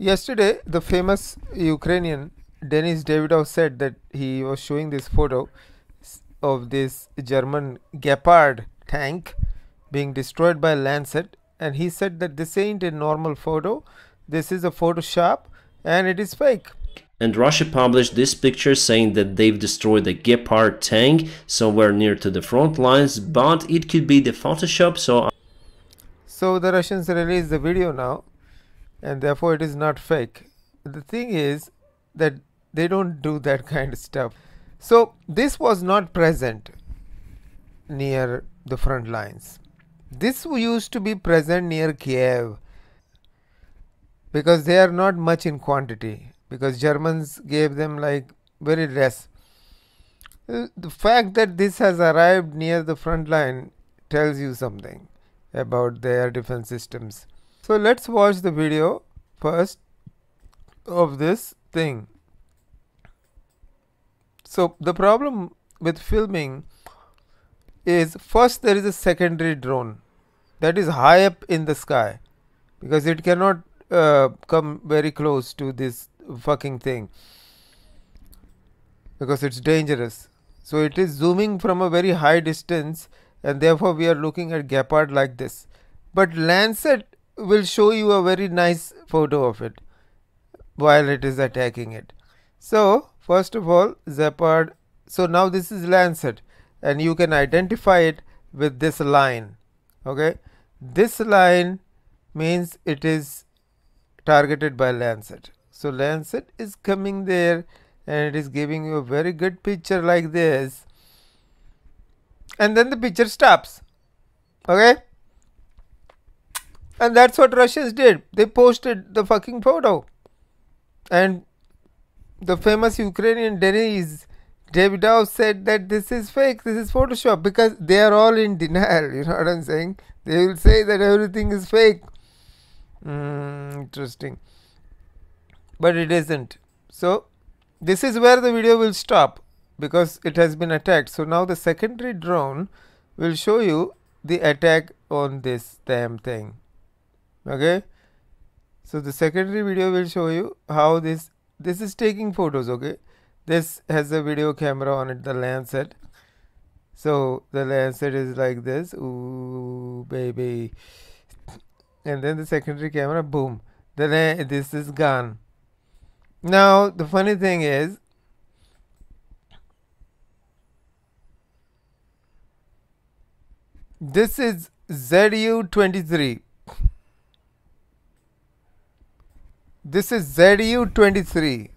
Yesterday, the famous Ukrainian Denis Davydov said that he was showing this photo of this German Leopard tank being destroyed by Lancet, and he said that this ain't a normal photo, this is a Photoshop and it is fake. And Russia published this picture saying that they've destroyed a Gepard tank somewhere near to the front lines, but it could be the Photoshop. So the Russians released the video now, and therefore it is not fake. The thing is that they don't do that kind of stuff. So this was not present near the front lines. This used to be present near Kiev because they are not much in quantity, because Germans gave them like very less. The fact that this has arrived near the front line tells you something about their defense systems. So let's watch the video first of this thing. So the problem with filming is, first there is a secondary drone that is high up in the sky, because it cannot come very close to this fucking thing because it's dangerous. So it is zooming from a very high distance, and therefore we are looking at Gepard like this. But Lancet will show you a very nice photo of it while it is attacking it. So first of all, Gepard. So now this is Lancet, and you can identify it with this line. Okay, this line means it is targeted by Lancet. So Lancet is coming there, and it is giving you a very good picture like this, and then the picture stops. Okay, and that's what Russians did. They posted the fucking photo, and the famous Ukrainian Denis Davydov said that this is fake, this is Photoshop, because they are all in denial. You know what I'm saying? They will say that everything is fake. Interesting, but it isn't. So this is where the video will stop, because it has been attacked. So now the secondary drone will show you the attack on this damn thing. Okay, so the secondary video will show you how this is taking photos. Okay, this has a video camera on it, the Lancet. So the Lancet is like this, ooh baby, and then the secondary camera, boom, this is gone. Now the funny thing is, this is ZU-23. This is ZU-23.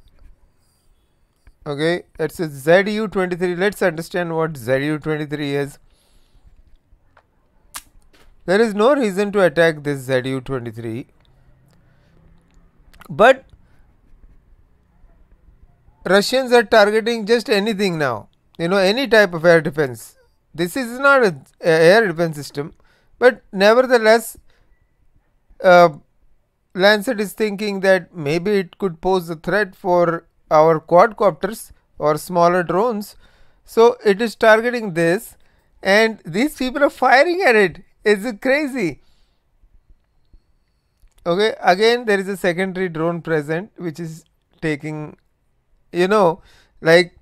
Okay, it's a ZU-23. Let's understand what ZU-23 is. There is no reason to attack this ZU-23, but Russians are targeting just anything now. You know, any type of air defense. This is not an air defense system, but nevertheless, Lancet is thinking that maybe it could pose a threat for our quadcopters or smaller drones. So it is targeting this, and these people are firing at it. It's crazy. Okay, again there is a secondary drone present which is taking, you know, like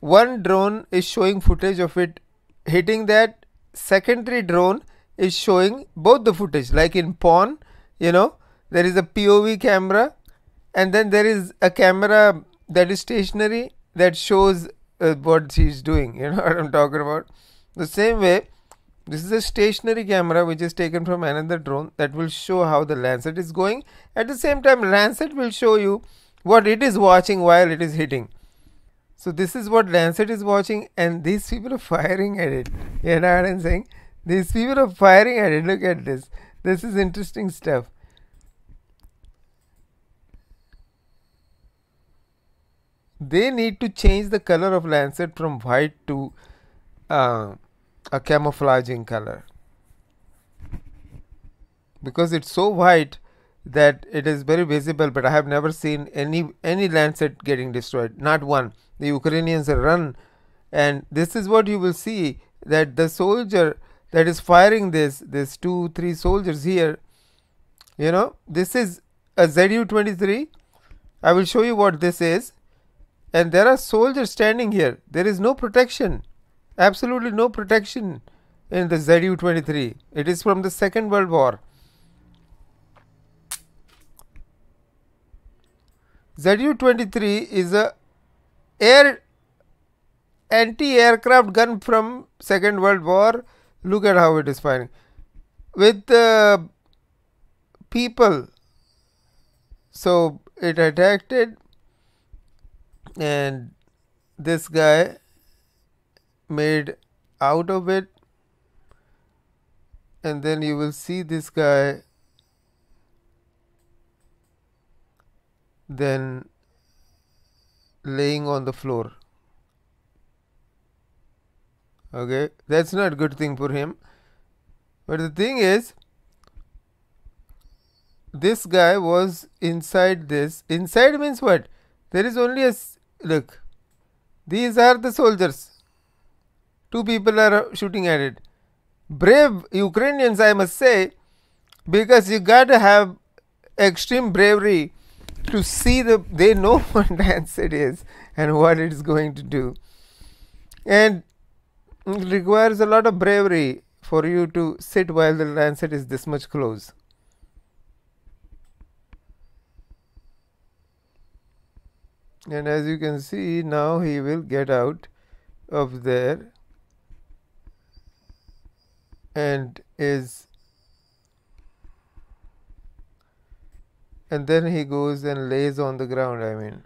one drone is showing footage of it hitting that, secondary drone is showing both the footage, like in pawn, you know, there is a POV camera, and then there is a camera that is stationary that shows what she's doing. You know what I'm talking about? The same way, this is a stationary camera which is taken from another drone that will show how the Lancet is going. At the same time, Lancet will show you what it is watching while it is hitting. So this is what Lancet is watching, and these people are firing at it. You know what I'm saying? These people are firing at it. Look at this. This is interesting stuff. They need to change the color of Lancet from white to a camouflaging color, because it's so white that it is very visible, but I have never seen any Lancet getting destroyed, not one. The Ukrainians run, and this is what you will see, that the soldier that is firing this 2-3 soldiers here, you know, this is a Zu-23. I will show you what this is. And there are soldiers standing here. There is no protection. Absolutely no protection in the Zu-23. It is from the Second World War. Zu-23 is a anti-aircraft gun from Second World War. Look at how it is firing. With people. So it attacked it, and this guy made out of it, and then you will see this guy then laying on the floor. Okay, that's not a good thing for him. But the thing is, this guy was inside this. Inside means what? There is only a look. These are the soldiers. Two people are shooting at it. Brave Ukrainians, I must say, because you gotta have extreme bravery to see they know what Lancet is and what it is going to do, and it requires a lot of bravery for you to sit while the Lancet is this much close. And as you can see, now he will get out of there and then he goes and lays on the ground. I mean,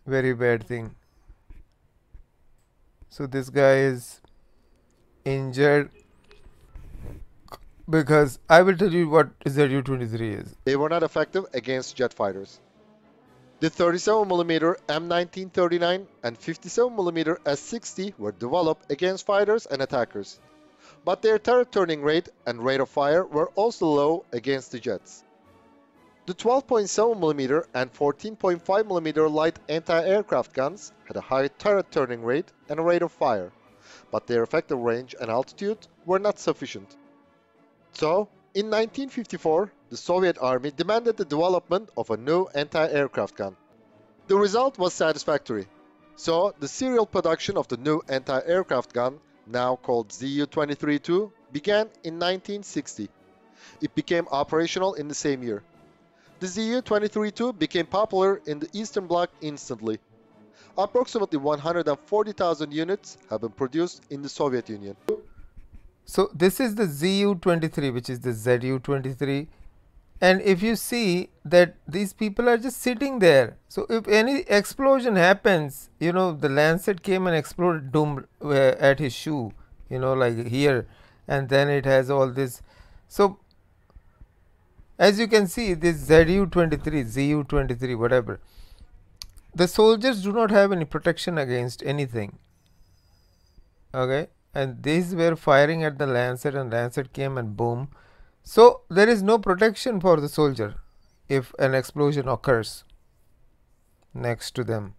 very bad thing. So this guy is injured, because I will tell you what Zu-23 is. They were not effective against jet fighters. The 37mm M1939 and 57mm S60 were developed against fighters and attackers, but their turret turning rate and rate of fire were also low against the jets. The 12.7mm and 14.5mm light anti-aircraft guns had a high turret turning rate and a rate of fire, but their effective range and altitude were not sufficient. So, in 1954, the Soviet Army demanded the development of a new anti-aircraft gun. The result was satisfactory, so the serial production of the new anti-aircraft gun, now called Zu-23-2, began in 1960. It became operational in the same year. The Zu-23-2 became popular in the Eastern Bloc instantly. Approximately 140,000 units have been produced in the Soviet Union. So this is the Zu-23, which is the Zu-23, and if you see that these people are just sitting there, so if any explosion happens, the Lancet came and exploded doom at his shoe, like here, and then it has all this. So as you can see, this Zu-23, whatever, the soldiers do not have any protection against anything. Okay, and these were firing at the Lancet, and Lancet came and boom. So there is no protection for the soldier if an explosion occurs next to them,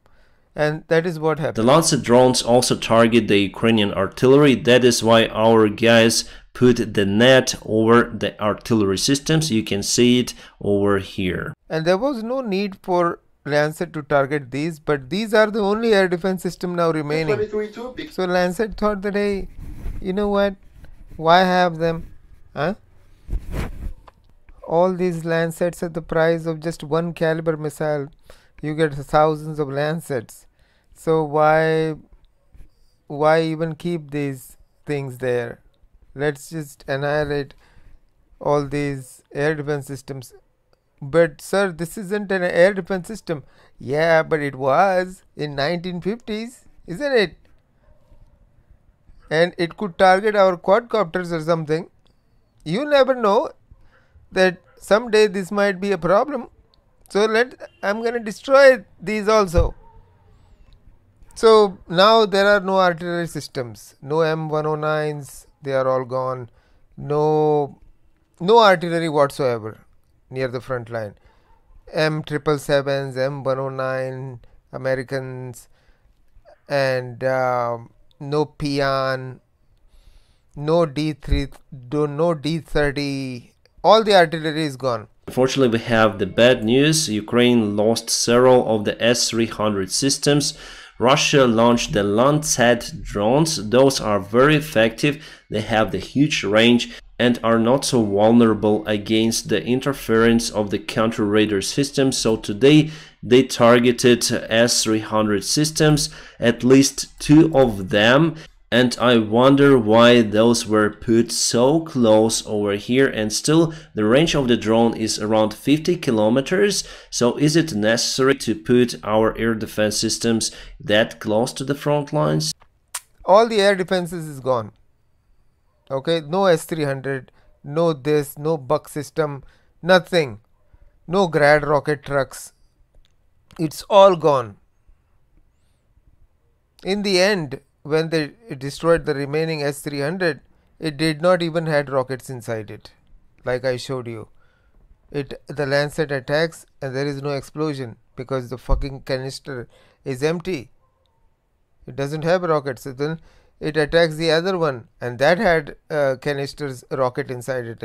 and that is what happened. The Lancet drones also target the Ukrainian artillery. That is why our guys put the net over the artillery systems. You can see it over here. And there was no need for Lancet to target these, but these are the only air defense system now remaining. So Lancet thought that, hey, you know what, why have them? All these Lancets at the price of just one caliber missile. You get thousands of Lancets. So why even keep these things there? Let's just annihilate all these air defense systems. But sir, this isn't an air defense system. Yeah, but it was in 1950s, isn't it? And it could target our quadcopters or something. You never know that someday this might be a problem. So I'm going to destroy these also. So now there are no artillery systems, no M109s, they are all gone. No artillery whatsoever near the front line. M777s, M109 Americans, and no Peon, no D30, all the artillery is gone. Unfortunately, we have the bad news. Ukraine lost several of the S-300 systems. Russia launched the Lancet drones. Those are very effective. They have the huge range and are not so vulnerable against the interference of the counter-radar systems. So today they targeted S-300 systems, at least 2 of them. And I wonder why those were put so close over here, and still the range of the drone is around 50 kilometers. So is it necessary to put our air defense systems that close to the front lines? All the air defenses is gone. Okay, no S-300, no this, no Buck system, nothing. No Grad rocket trucks. It's all gone. In the end, when they destroyed the remaining S-300, it did not even had rockets inside it, like I showed you. The Lancet attacks and there is no explosion because the fucking canister is empty. It doesn't have rockets. So then it attacks the other one, and that had canisters rocket inside it,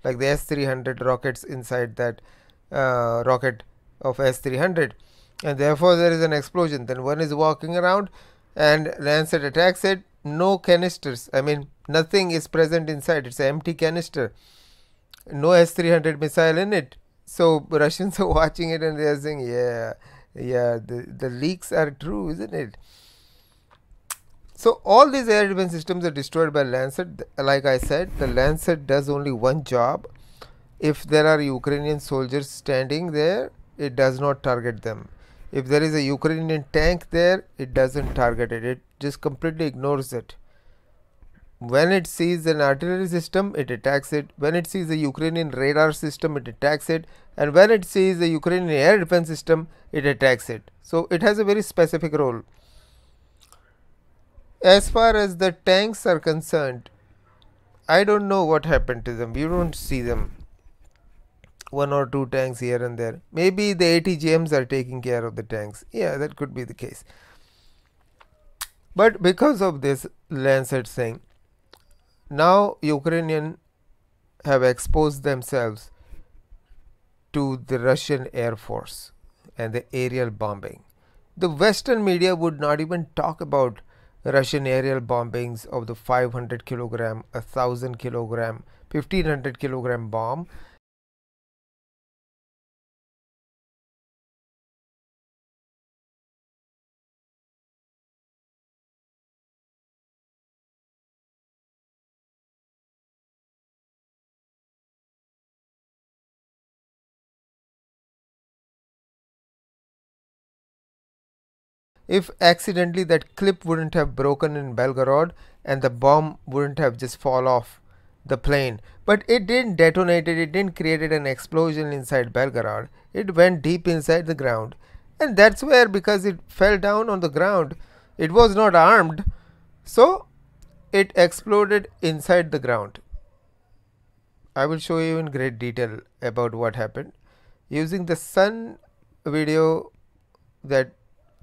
like the S-300 rockets inside that rocket of S-300, and therefore there is an explosion. Then one is walking around and Lancet attacks it. No canisters, I mean nothing is present inside. It's an empty canister, no S-300 missile in it. So Russians are watching it and they are saying, yeah, the leaks are true, isn't it? So all these air defense systems are destroyed by Lancet. Like I said, the Lancet does only one job. If there are Ukrainian soldiers standing there, it does not target them. If there is a Ukrainian tank there, it doesn't target it. It just completely ignores it. When it sees an artillery system, it attacks it. When it sees a Ukrainian radar system, it attacks it. And when it sees a Ukrainian air defense system, it attacks it. So it has a very specific role. As far as the tanks are concerned, I don't know what happened to them. You don't see them. 1 or 2 tanks here and there. Maybe the ATGMs are taking care of the tanks. Yeah, that could be the case. But because of this Lancet thing, now Ukrainian have exposed themselves to the Russian Air Force and the aerial bombing. The Western media would not even talk about Russian aerial bombings of the 500 kilogram, 1000 kilogram, 1500 kilogram bomb. If accidentally that clip wouldn't have broken in Belgorod and the bomb wouldn't have just fall off the plane. But it didn't detonate it, it didn't create an explosion inside Belgorod. It went deep inside the ground. And that's where, because it fell down on the ground, it was not armed. So it exploded inside the ground. I will show you in great detail about what happened using the Sun video. That,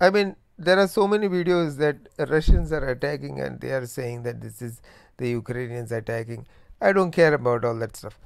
I mean, there are so many videos that Russians are attacking and they are saying that this is the Ukrainians attacking. I don't care about all that stuff.